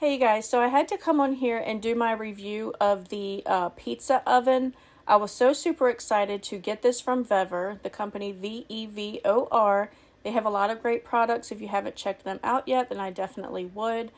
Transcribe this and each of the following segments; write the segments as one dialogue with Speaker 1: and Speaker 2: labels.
Speaker 1: Hey guys, so I had to come on here and do my review of the pizza oven. I was so super excited to get this from Vevor, the company Vevor. They have a lot of great products. If you haven't checked them out yet, then I definitely would.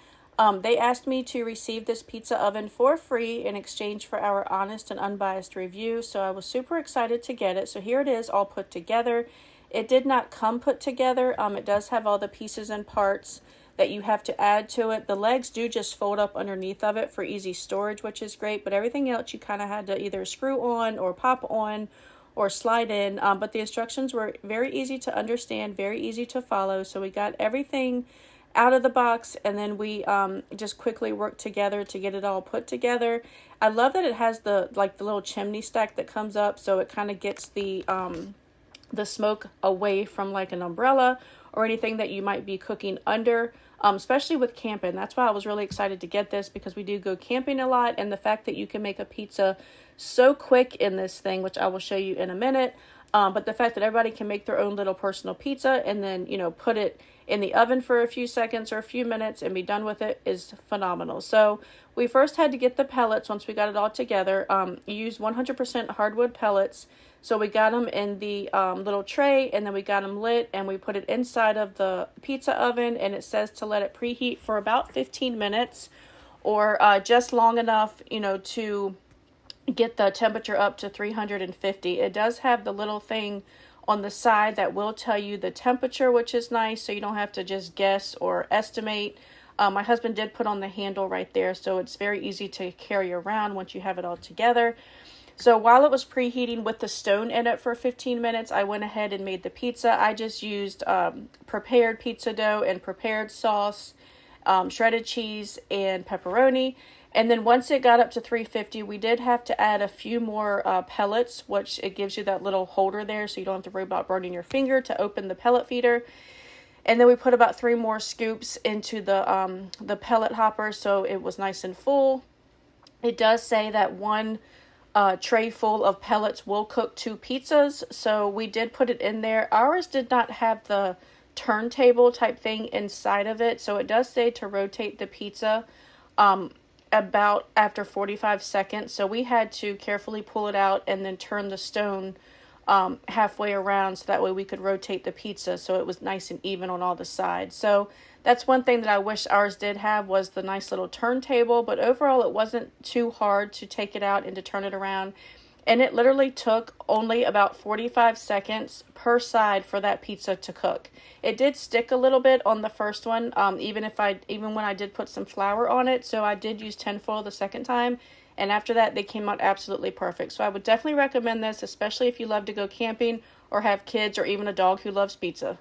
Speaker 1: They asked me to receive this pizza oven for free in exchange for our honest and unbiased review, so I was super excited to get it. So here it is all put together. It did not come put together. It does have all the pieces and parts that you have to add to it. The legs do just fold up underneath of it for easy storage, which is great, but everything else you kind of had to either screw on or pop on or slide in. But the instructions were very easy to understand, very easy to follow. So we got everything out of the box, and then we just quickly worked together to get it all put together. I love that it has the little chimney stack that comes up, so it kind of gets the smoke away from like an umbrella or anything that you might be cooking under, especially with camping. That's why I was really excited to get this, because we do go camping a lot, and the fact that you can make a pizza so quick in this thing, which I will show you in a minute, but the fact that everybody can make their own little personal pizza and then, you know, put it in the oven for a few seconds or a few minutes and be done with it is phenomenal. So we first had to get the pellets once we got it all together. You use 100% hardwood pellets. So we got them in the little tray, and then we got them lit, and we put it inside of the pizza oven, and it says to let it preheat for about 15 minutes or just long enough, you know, to get the temperature up to 350. It does have the little thing on the side that will tell you the temperature, which is nice, so you don't have to just guess or estimate. My husband did put on the handle right there, so it's very easy to carry around once you have it all together. So while it was preheating with the stone in it for 15 minutes, I went ahead and made the pizza. I just used prepared pizza dough and prepared sauce, shredded cheese, and pepperoni. And then once it got up to 350, we did have to add a few more pellets, which it gives you that little holder there, so you don't have to worry about burning your finger to open the pellet feeder. And then we put about 3 more scoops into the pellet hopper, so it was nice and full. It does say that one tray full of pellets will cook 2 pizzas, so we did put it in there. Ours did not have the turntable type thing inside of it, so it does say to rotate the pizza about after 45 seconds. So we had to carefully pull it out and then turn the stone halfway around, so that way we could rotate the pizza so it was nice and even on all the sides. So that's one thing that I wish ours did have, was the nice little turntable, but overall it wasn't too hard to take it out and to turn it around. And it literally took only about 45 seconds per side for that pizza to cook. It did stick a little bit on the first one, even when I did put some flour on it, so I did use tinfoil the second time. And after that, they came out absolutely perfect. So I would definitely recommend this, especially if you love to go camping or have kids or even a dog who loves pizza.